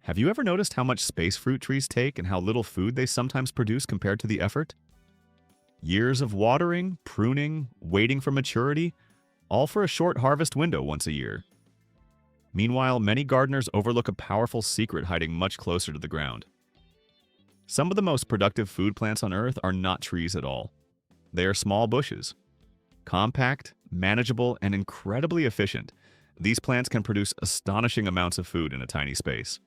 Have you ever noticed how much space fruit trees take and how little food they sometimes produce compared to the effort? Years of watering, pruning, waiting for maturity, all for a short harvest window once a year. Meanwhile, many gardeners overlook a powerful secret hiding much closer to the ground. Some of the most productive food plants on Earth are not trees at all. They are small bushes. Compact, manageable, and incredibly efficient, these plants can produce astonishing amounts of food in a tiny space.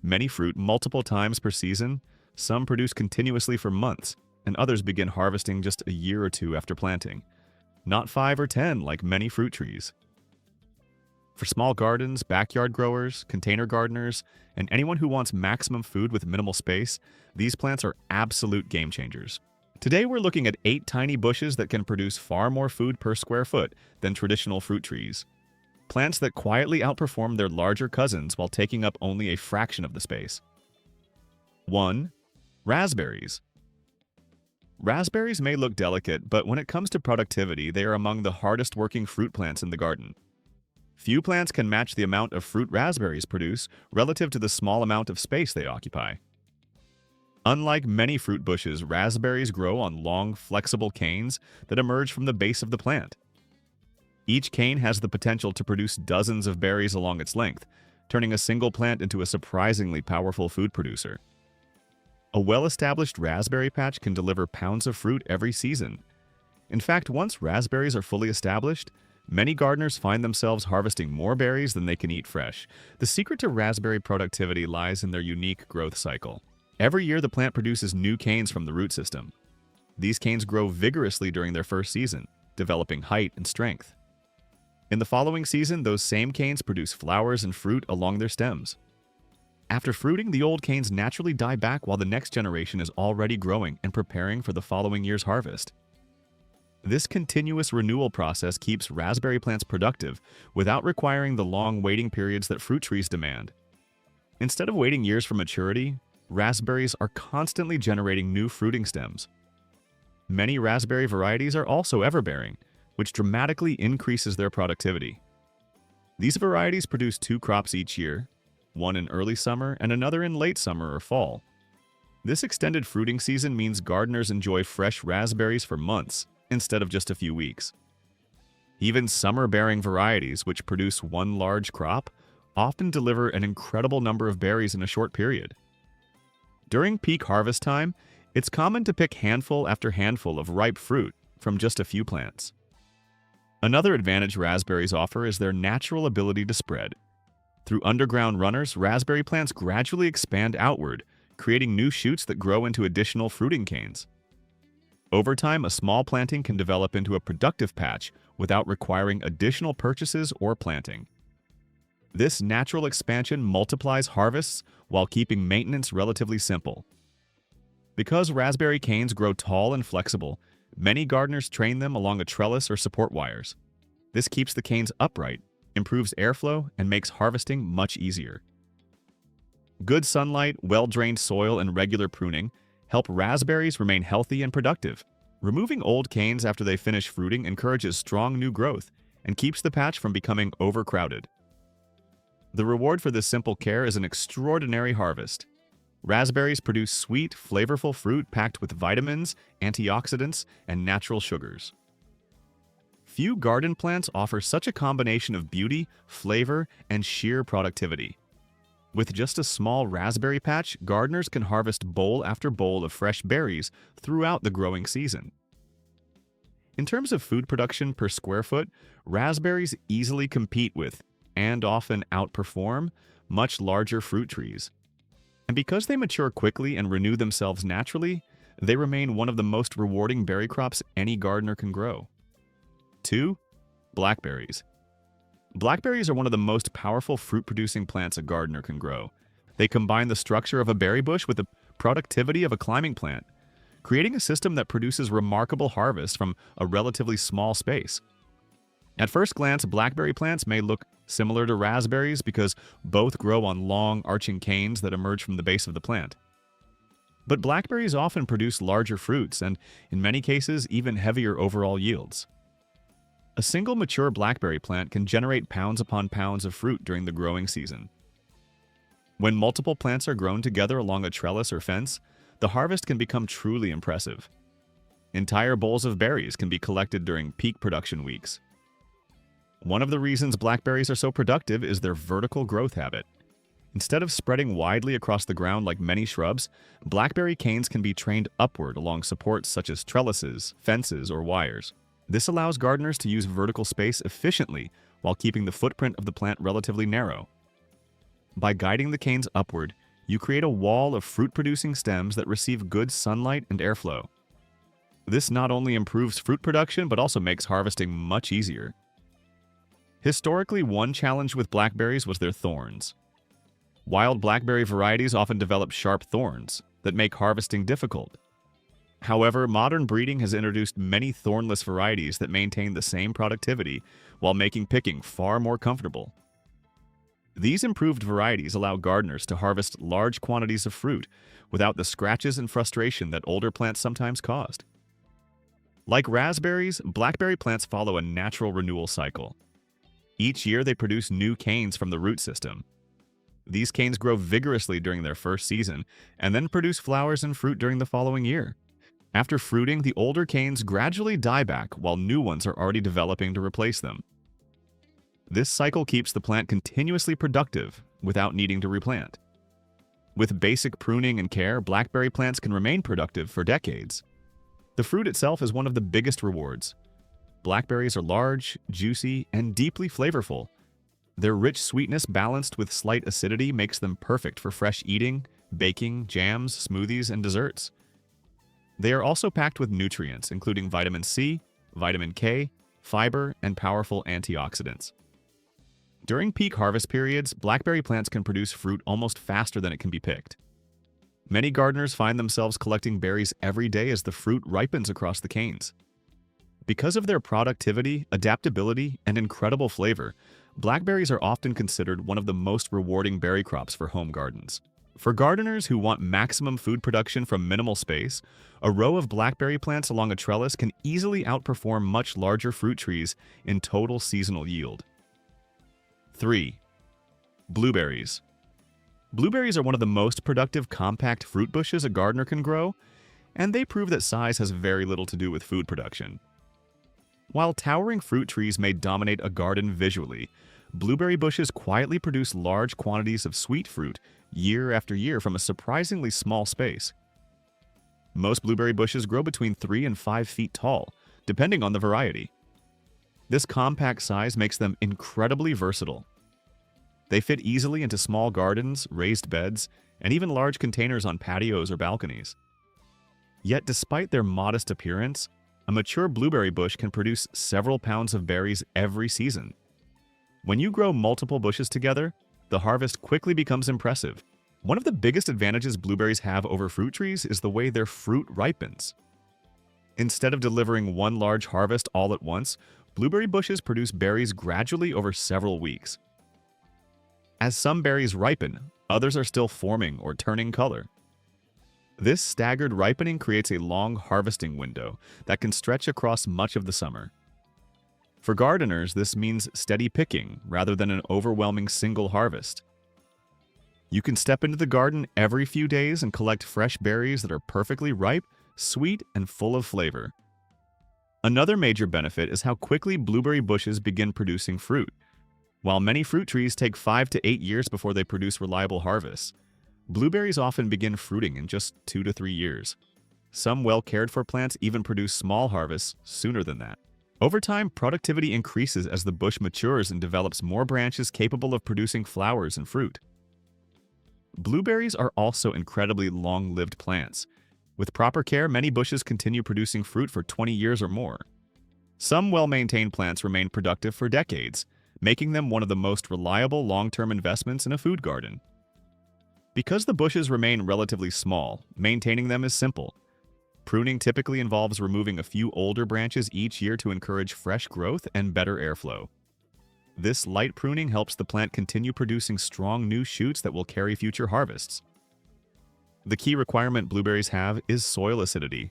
Many fruit multiple times per season, some produce continuously for months, and others begin harvesting just a year or two after planting. Not 5 or 10 like many fruit trees. For small gardens, backyard growers, container gardeners, and anyone who wants maximum food with minimal space, these plants are absolute game changers. Today we're looking at 8 tiny bushes that can produce far more food per square foot than traditional fruit trees. Plants that quietly outperform their larger cousins while taking up only a fraction of the space. 1. Raspberries. Raspberries may look delicate, but when it comes to productivity, they are among the hardest working fruit plants in the garden. Few plants can match the amount of fruit raspberries produce relative to the small amount of space they occupy. Unlike many fruit bushes, raspberries grow on long, flexible canes that emerge from the base of the plant. Each cane has the potential to produce dozens of berries along its length, turning a single plant into a surprisingly powerful food producer. A well-established raspberry patch can deliver pounds of fruit every season. In fact, once raspberries are fully established, many gardeners find themselves harvesting more berries than they can eat fresh. The secret to raspberry productivity lies in their unique growth cycle. Every year, the plant produces new canes from the root system. These canes grow vigorously during their first season, developing height and strength. In the following season, those same canes produce flowers and fruit along their stems. After fruiting, the old canes naturally die back while the next generation is already growing and preparing for the following year's harvest. This continuous renewal process keeps raspberry plants productive without requiring the long waiting periods that fruit trees demand. Instead of waiting years for maturity, raspberries are constantly generating new fruiting stems. Many raspberry varieties are also everbearing, which dramatically increases their productivity. These varieties produce 2 crops each year, one in early summer and another in late summer or fall. This extended fruiting season means gardeners enjoy fresh raspberries for months instead of just a few weeks. Even summer-bearing varieties, which produce one large crop, often deliver an incredible number of berries in a short period. During peak harvest time, it's common to pick handful after handful of ripe fruit from just a few plants. Another advantage raspberries offer is their natural ability to spread. Through underground runners, raspberry plants gradually expand outward, creating new shoots that grow into additional fruiting canes. Over time, a small planting can develop into a productive patch without requiring additional purchases or planting. This natural expansion multiplies harvests while keeping maintenance relatively simple. Because raspberry canes grow tall and flexible, many gardeners train them along a trellis or support wires. This keeps the canes upright, improves airflow, and makes harvesting much easier. Good sunlight, well-drained soil, and regular pruning help raspberries remain healthy and productive. Removing old canes after they finish fruiting encourages strong new growth and keeps the patch from becoming overcrowded. The reward for this simple care is an extraordinary harvest. Raspberries produce sweet, flavorful fruit packed with vitamins, antioxidants, and natural sugars. Few garden plants offer such a combination of beauty, flavor, and sheer productivity. With just a small raspberry patch, gardeners can harvest bowl after bowl of fresh berries throughout the growing season. In terms of food production per square foot, raspberries easily compete with, and often outperform, much larger fruit trees. And because they mature quickly and renew themselves naturally, they remain one of the most rewarding berry crops any gardener can grow. 2. Blackberries. Blackberries are one of the most powerful fruit-producing plants a gardener can grow. They combine the structure of a berry bush with the productivity of a climbing plant, creating a system that produces remarkable harvests from a relatively small space. At first glance, blackberry plants may look similar to raspberries because both grow on long, arching canes that emerge from the base of the plant. But blackberries often produce larger fruits and, in many cases, even heavier overall yields. A single mature blackberry plant can generate pounds upon pounds of fruit during the growing season. When multiple plants are grown together along a trellis or fence, the harvest can become truly impressive. Entire bowls of berries can be collected during peak production weeks. One of the reasons blackberries are so productive is their vertical growth habit. Instead of spreading widely across the ground like many shrubs, blackberry canes can be trained upward along supports such as trellises, fences, or wires. This allows gardeners to use vertical space efficiently while keeping the footprint of the plant relatively narrow. By guiding the canes upward, you create a wall of fruit-producing stems that receive good sunlight and airflow. This not only improves fruit production but also makes harvesting much easier. Historically, one challenge with blackberries was their thorns. Wild blackberry varieties often develop sharp thorns that make harvesting difficult. However, modern breeding has introduced many thornless varieties that maintain the same productivity while making picking far more comfortable. These improved varieties allow gardeners to harvest large quantities of fruit without the scratches and frustration that older plants sometimes caused. Like raspberries, blackberry plants follow a natural renewal cycle. Each year they produce new canes from the root system. These canes grow vigorously during their first season and then produce flowers and fruit during the following year. After fruiting, the older canes gradually die back while new ones are already developing to replace them. This cycle keeps the plant continuously productive without needing to replant. With basic pruning and care, blackberry plants can remain productive for decades. The fruit itself is one of the biggest rewards. Blackberries are large, juicy, and deeply flavorful. Their rich sweetness balanced with slight acidity makes them perfect for fresh eating, baking, jams, smoothies, and desserts. They are also packed with nutrients, including vitamin C, vitamin K, fiber, and powerful antioxidants. During peak harvest periods, blackberry plants can produce fruit almost faster than it can be picked. Many gardeners find themselves collecting berries every day as the fruit ripens across the canes. Because of their productivity, adaptability, and incredible flavor, blackberries are often considered one of the most rewarding berry crops for home gardens. For gardeners who want maximum food production from minimal space, a row of blackberry plants along a trellis can easily outperform much larger fruit trees in total seasonal yield. 3. Blueberries. Blueberries are one of the most productive compact fruit bushes a gardener can grow, and they prove that size has very little to do with food production. While towering fruit trees may dominate a garden visually, blueberry bushes quietly produce large quantities of sweet fruit year after year from a surprisingly small space. Most blueberry bushes grow between 3 and 5 feet tall, depending on the variety. This compact size makes them incredibly versatile. They fit easily into small gardens, raised beds, and even large containers on patios or balconies. Yet despite their modest appearance, a mature blueberry bush can produce several pounds of berries every season. When you grow multiple bushes together, the harvest quickly becomes impressive. One of the biggest advantages blueberries have over fruit trees is the way their fruit ripens. Instead of delivering one large harvest all at once, blueberry bushes produce berries gradually over several weeks. As some berries ripen, others are still forming or turning color. This staggered ripening creates a long harvesting window that can stretch across much of the summer. For gardeners, this means steady picking rather than an overwhelming single harvest. You can step into the garden every few days and collect fresh berries that are perfectly ripe, sweet, and full of flavor. Another major benefit is how quickly blueberry bushes begin producing fruit. While many fruit trees take 5 to 8 years before they produce reliable harvests, blueberries often begin fruiting in just 2 to 3 years. Some well-cared-for plants even produce small harvests sooner than that. Over time, productivity increases as the bush matures and develops more branches capable of producing flowers and fruit. Blueberries are also incredibly long-lived plants. With proper care, many bushes continue producing fruit for 20 years or more. Some well-maintained plants remain productive for decades, making them one of the most reliable long-term investments in a food garden. Because the bushes remain relatively small, maintaining them is simple. Pruning typically involves removing a few older branches each year to encourage fresh growth and better airflow. This light pruning helps the plant continue producing strong new shoots that will carry future harvests. The key requirement blueberries have is soil acidity.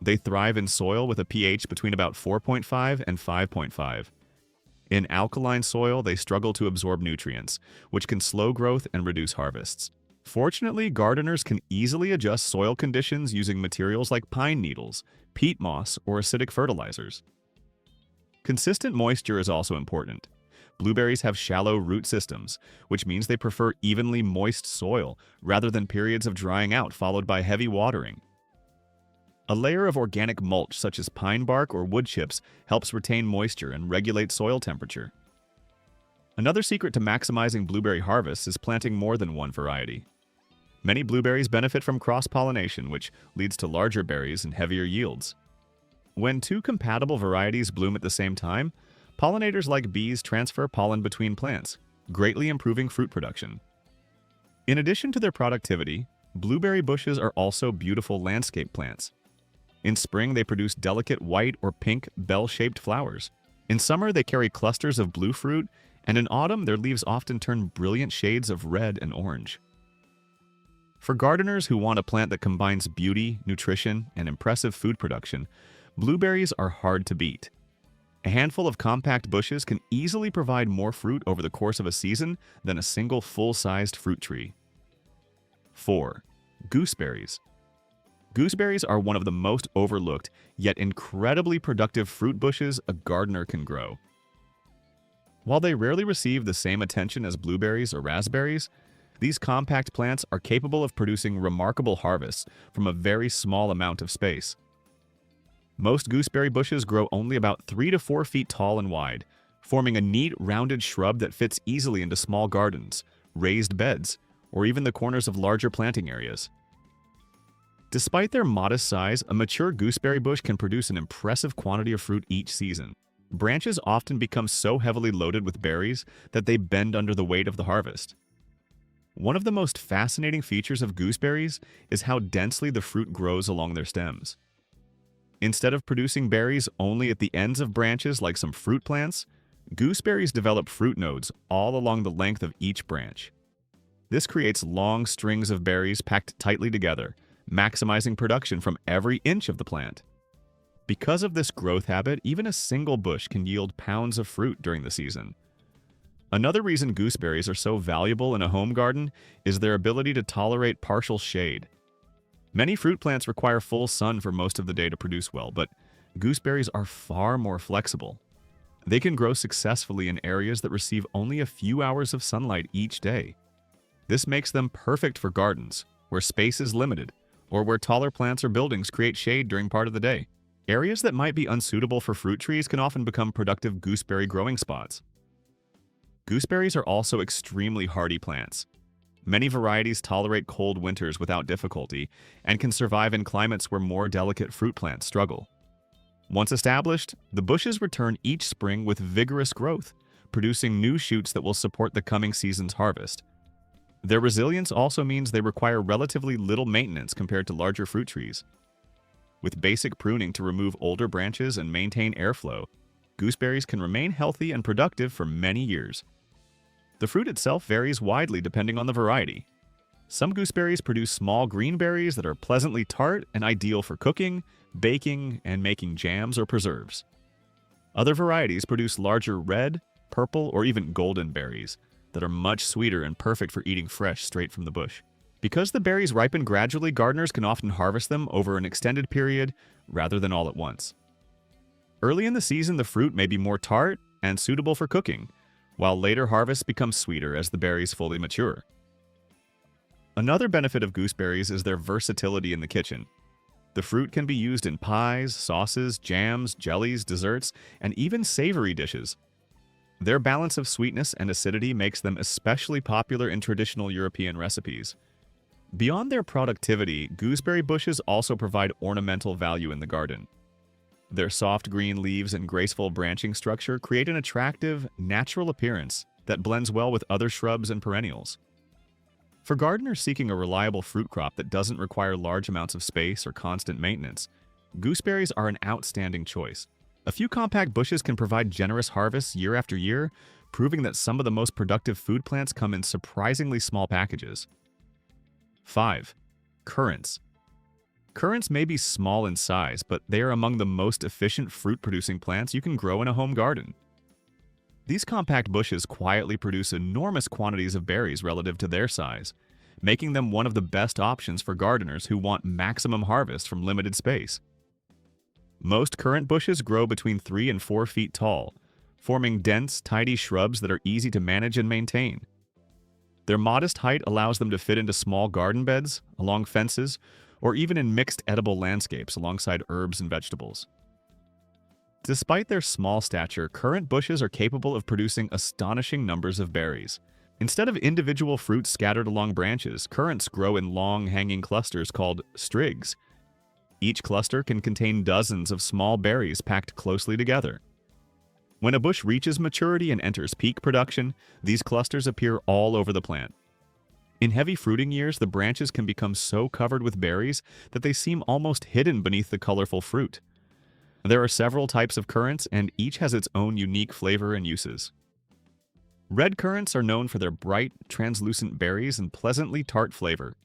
They thrive in soil with a pH between about 4.5 and 5.5. In alkaline soil, they struggle to absorb nutrients, which can slow growth and reduce harvests. Fortunately, gardeners can easily adjust soil conditions using materials like pine needles, peat moss, or acidic fertilizers. Consistent moisture is also important. Blueberries have shallow root systems, which means they prefer evenly moist soil rather than periods of drying out followed by heavy watering. A layer of organic mulch such as pine bark or wood chips helps retain moisture and regulate soil temperature. Another secret to maximizing blueberry harvests is planting more than one variety. Many blueberries benefit from cross-pollination, which leads to larger berries and heavier yields. When two compatible varieties bloom at the same time, pollinators like bees transfer pollen between plants, greatly improving fruit production. In addition to their productivity, blueberry bushes are also beautiful landscape plants. In spring, they produce delicate white or pink bell-shaped flowers. In summer, they carry clusters of blue fruit, and in autumn, their leaves often turn brilliant shades of red and orange. For gardeners who want a plant that combines beauty, nutrition, and impressive food production, blueberries are hard to beat. A handful of compact bushes can easily provide more fruit over the course of a season than a single full-sized fruit tree. 4. Gooseberries. Gooseberries are one of the most overlooked, yet incredibly productive fruit bushes a gardener can grow. While they rarely receive the same attention as blueberries or raspberries, these compact plants are capable of producing remarkable harvests from a very small amount of space. Most gooseberry bushes grow only about 3 to 4 feet tall and wide, forming a neat, rounded shrub that fits easily into small gardens, raised beds, or even the corners of larger planting areas. Despite their modest size, a mature gooseberry bush can produce an impressive quantity of fruit each season. Branches often become so heavily loaded with berries that they bend under the weight of the harvest. One of the most fascinating features of gooseberries is how densely the fruit grows along their stems. Instead of producing berries only at the ends of branches like some fruit plants, gooseberries develop fruit nodes all along the length of each branch. This creates long strings of berries packed tightly together, maximizing production from every inch of the plant. Because of this growth habit, even a single bush can yield pounds of fruit during the season. Another reason gooseberries are so valuable in a home garden is their ability to tolerate partial shade. Many fruit plants require full sun for most of the day to produce well, but gooseberries are far more flexible. They can grow successfully in areas that receive only a few hours of sunlight each day. This makes them perfect for gardens, where space is limited, or where taller plants or buildings create shade during part of the day. Areas that might be unsuitable for fruit trees can often become productive gooseberry growing spots. Gooseberries are also extremely hardy plants. Many varieties tolerate cold winters without difficulty and can survive in climates where more delicate fruit plants struggle. Once established, the bushes return each spring with vigorous growth, producing new shoots that will support the coming season's harvest. Their resilience also means they require relatively little maintenance compared to larger fruit trees. With basic pruning to remove older branches and maintain airflow, gooseberries can remain healthy and productive for many years. The fruit itself varies widely depending on the variety. Some gooseberries produce small green berries that are pleasantly tart and ideal for cooking, baking, and making jams or preserves. Other varieties produce larger red, purple, or even golden berries that are much sweeter and perfect for eating fresh straight from the bush. Because the berries ripen gradually, gardeners can often harvest them over an extended period rather than all at once. Early in the season, the fruit may be more tart and suitable for cooking, while later harvests become sweeter as the berries fully mature. Another benefit of gooseberries is their versatility in the kitchen. The fruit can be used in pies, sauces, jams, jellies, desserts, and even savory dishes. Their balance of sweetness and acidity makes them especially popular in traditional European recipes. Beyond their productivity, gooseberry bushes also provide ornamental value in the garden. Their soft green leaves and graceful branching structure create an attractive, natural appearance that blends well with other shrubs and perennials. For gardeners seeking a reliable fruit crop that doesn't require large amounts of space or constant maintenance, gooseberries are an outstanding choice. A few compact bushes can provide generous harvests year after year, proving that some of the most productive food plants come in surprisingly small packages. 5. Currants. Currants may be small in size, but they are among the most efficient fruit-producing plants you can grow in a home garden. These compact bushes quietly produce enormous quantities of berries relative to their size, making them one of the best options for gardeners who want maximum harvest from limited space. Most currant bushes grow between 3 and 4 feet tall, forming dense, tidy shrubs that are easy to manage and maintain. Their modest height allows them to fit into small garden beds, along fences, or even in mixed edible landscapes alongside herbs and vegetables. Despite their small stature, currant bushes are capable of producing astonishing numbers of berries. Instead of individual fruits scattered along branches, currants grow in long, hanging clusters called strigs. Each cluster can contain dozens of small berries packed closely together. When a bush reaches maturity and enters peak production, these clusters appear all over the plant. In heavy fruiting years, the branches can become so covered with berries that they seem almost hidden beneath the colorful fruit. There are several types of currants, and each has its own unique flavor and uses. Red currants are known for their bright, translucent berries and pleasantly tart flavor.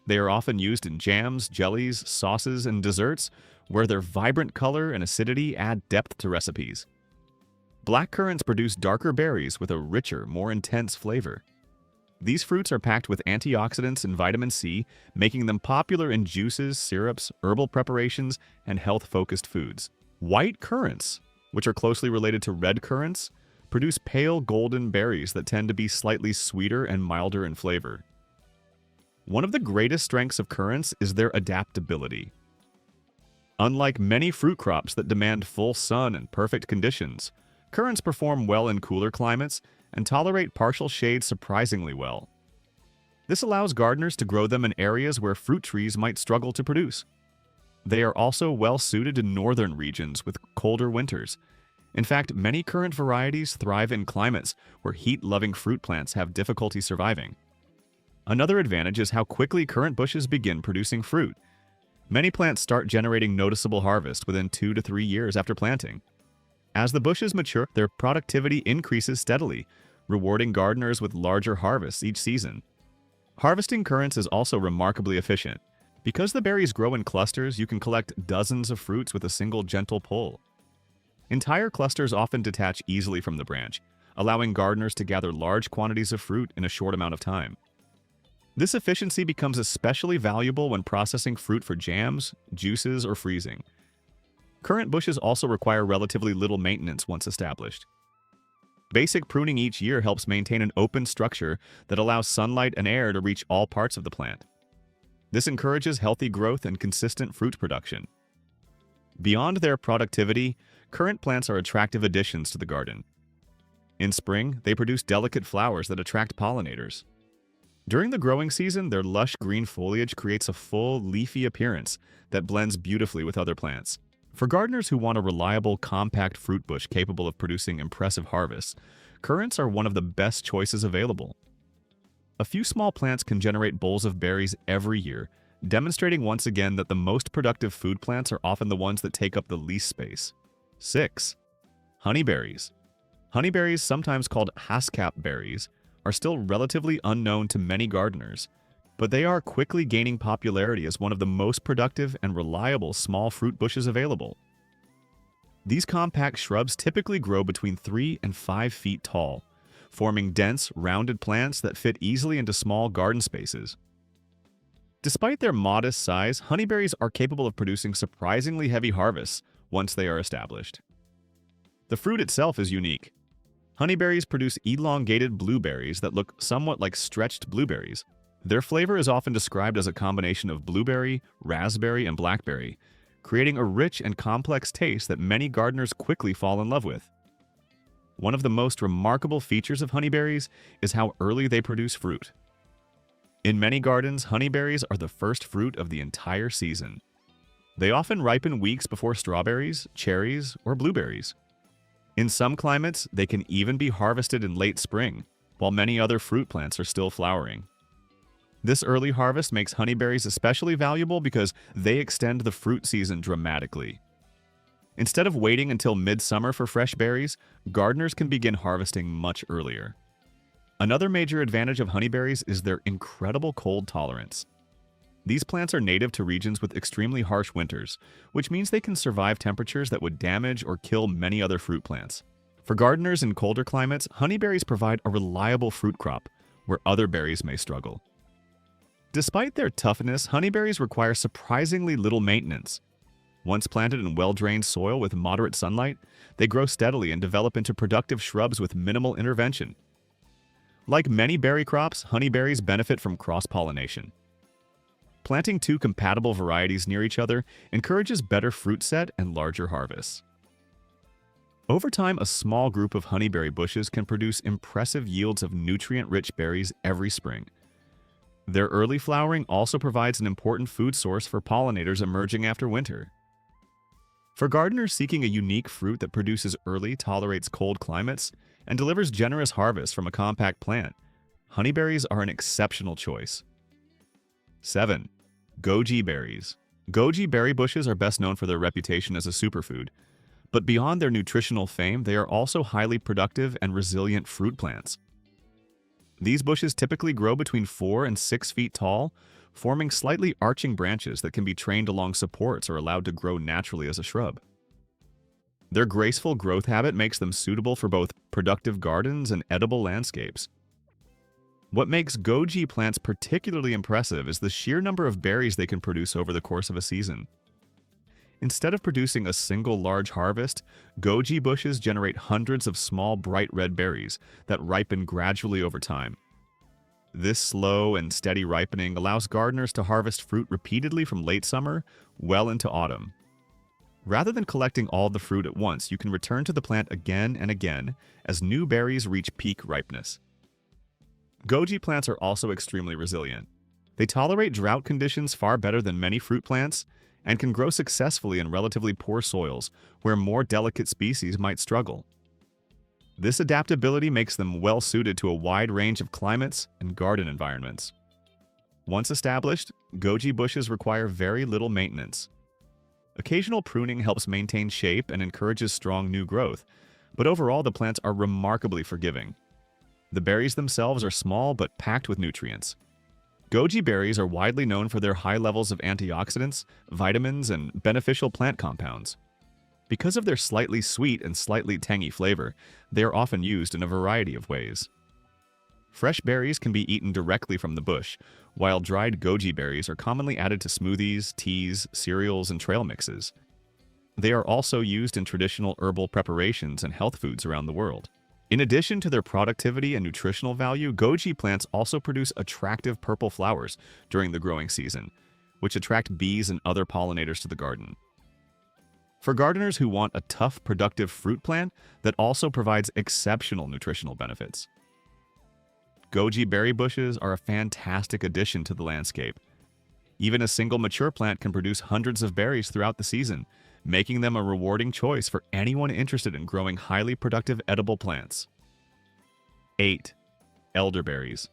They are often used in jams, jellies, sauces, and desserts, where their vibrant color and acidity add depth to recipes. Black currants produce darker berries with a richer, more intense flavor. These fruits are packed with antioxidants and vitamin C, making them popular in juices, syrups, herbal preparations, and health-focused foods. White currants, which are closely related to red currants, produce pale golden berries that tend to be slightly sweeter and milder in flavor. One of the greatest strengths of currants is their adaptability. Unlike many fruit crops that demand full sun and perfect conditions, currants perform well in cooler climates and tolerate partial shade surprisingly well. This allows gardeners to grow them in areas where fruit trees might struggle to produce. They are also well suited to northern regions with colder winters. In fact, many currant varieties thrive in climates where heat-loving fruit plants have difficulty surviving. Another advantage is how quickly currant bushes begin producing fruit. Many plants start generating noticeable harvest within 2 to 3 years after planting. As the bushes mature, their productivity increases steadily, rewarding gardeners with larger harvests each season. Harvesting currants is also remarkably efficient. Because the berries grow in clusters, you can collect dozens of fruits with a single gentle pull. Entire clusters often detach easily from the branch, allowing gardeners to gather large quantities of fruit in a short amount of time. This efficiency becomes especially valuable when processing fruit for jams, juices, or freezing. Currant bushes also require relatively little maintenance once established. Basic pruning each year helps maintain an open structure that allows sunlight and air to reach all parts of the plant. This encourages healthy growth and consistent fruit production. Beyond their productivity, currant plants are attractive additions to the garden. In spring, they produce delicate flowers that attract pollinators. During the growing season, their lush green foliage creates a full, leafy appearance that blends beautifully with other plants. For gardeners who want a reliable, compact fruit bush capable of producing impressive harvests, currants are one of the best choices available. A few small plants can generate bowls of berries every year, demonstrating once again that the most productive food plants are often the ones that take up the least space. 6. Honeyberries. Honeyberries, sometimes called haskap berries, are still relatively unknown to many gardeners, but they are quickly gaining popularity as one of the most productive and reliable small fruit bushes available. These compact shrubs typically grow between 3 and 5 feet tall, forming dense, rounded plants that fit easily into small garden spaces. Despite their modest size, honeyberries are capable of producing surprisingly heavy harvests once they are established. The fruit itself is unique. Honeyberries produce elongated blueberries that look somewhat like stretched blueberries. Their flavor is often described as a combination of blueberry, raspberry, and blackberry, creating a rich and complex taste that many gardeners quickly fall in love with. One of the most remarkable features of honeyberries is how early they produce fruit. In many gardens, honeyberries are the first fruit of the entire season. They often ripen weeks before strawberries, cherries, or blueberries. In some climates, they can even be harvested in late spring, while many other fruit plants are still flowering. This early harvest makes honeyberries especially valuable because they extend the fruit season dramatically. Instead of waiting until midsummer for fresh berries, gardeners can begin harvesting much earlier. Another major advantage of honeyberries is their incredible cold tolerance. These plants are native to regions with extremely harsh winters, which means they can survive temperatures that would damage or kill many other fruit plants. For gardeners in colder climates, honeyberries provide a reliable fruit crop, where other berries may struggle. Despite their toughness, honeyberries require surprisingly little maintenance. Once planted in well-drained soil with moderate sunlight, they grow steadily and develop into productive shrubs with minimal intervention. Like many berry crops, honeyberries benefit from cross-pollination. Planting two compatible varieties near each other encourages better fruit set and larger harvests. Over time, a small group of honeyberry bushes can produce impressive yields of nutrient-rich berries every spring. Their early flowering also provides an important food source for pollinators emerging after winter. For gardeners seeking a unique fruit that produces early, tolerates cold climates, and delivers generous harvests from a compact plant, honeyberries are an exceptional choice. 7. Goji berries. Goji berry bushes are best known for their reputation as a superfood, but beyond their nutritional fame, they are also highly productive and resilient fruit plants. These bushes typically grow between 4 and 6 feet tall, forming slightly arching branches that can be trained along supports or allowed to grow naturally as a shrub. Their graceful growth habit makes them suitable for both productive gardens and edible landscapes. What makes goji plants particularly impressive is the sheer number of berries they can produce over the course of a season. Instead of producing a single large harvest, goji bushes generate hundreds of small bright red berries that ripen gradually over time. This slow and steady ripening allows gardeners to harvest fruit repeatedly from late summer well into autumn. Rather than collecting all the fruit at once, you can return to the plant again and again as new berries reach peak ripeness. Goji plants are also extremely resilient. They tolerate drought conditions far better than many fruit plants and can grow successfully in relatively poor soils where more delicate species might struggle. This adaptability makes them well suited to a wide range of climates and garden environments. Once established, goji bushes require very little maintenance. Occasional pruning helps maintain shape and encourages strong new growth, but overall the plants are remarkably forgiving. The berries themselves are small but packed with nutrients. Goji berries are widely known for their high levels of antioxidants, vitamins, and beneficial plant compounds. Because of their slightly sweet and slightly tangy flavor, they are often used in a variety of ways. Fresh berries can be eaten directly from the bush, while dried goji berries are commonly added to smoothies, teas, cereals, and trail mixes. They are also used in traditional herbal preparations and health foods around the world. In addition to their productivity and nutritional value, goji plants also produce attractive purple flowers during the growing season, which attract bees and other pollinators to the garden. For gardeners who want a tough, productive fruit plant that also provides exceptional nutritional benefits, goji berry bushes are a fantastic addition to the landscape. Even a single mature plant can produce hundreds of berries throughout the season, making them a rewarding choice for anyone interested in growing highly productive edible plants. 8. Elderberries.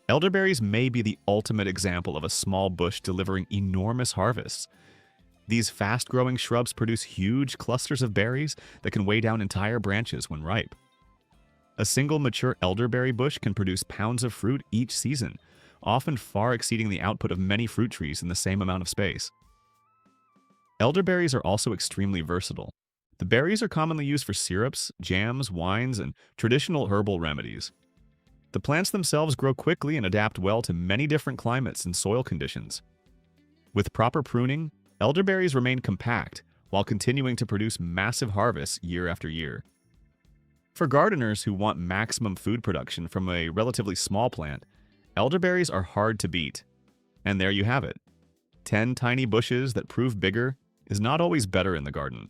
Elderberries may be the ultimate example of a small bush delivering enormous harvests. These fast-growing shrubs produce huge clusters of berries that can weigh down entire branches when ripe. A single mature elderberry bush can produce pounds of fruit each season, often far exceeding the output of many fruit trees in the same amount of space. Elderberries are also extremely versatile. The berries are commonly used for syrups, jams, wines, and traditional herbal remedies. The plants themselves grow quickly and adapt well to many different climates and soil conditions. With proper pruning, elderberries remain compact while continuing to produce massive harvests year after year. For gardeners who want maximum food production from a relatively small plant, elderberries are hard to beat. And there you have it. 10 tiny bushes that prove bigger is not always better in the garden.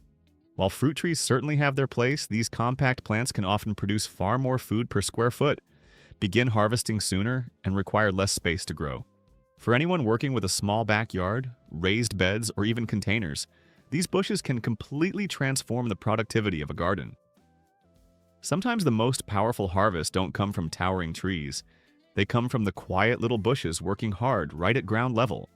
While fruit trees certainly have their place, these compact plants can often produce far more food per square foot, begin harvesting sooner, and require less space to grow. For anyone working with a small backyard, raised beds, or even containers, these bushes can completely transform the productivity of a garden. Sometimes the most powerful harvests don't come from towering trees. They come from the quiet little bushes working hard right at ground level.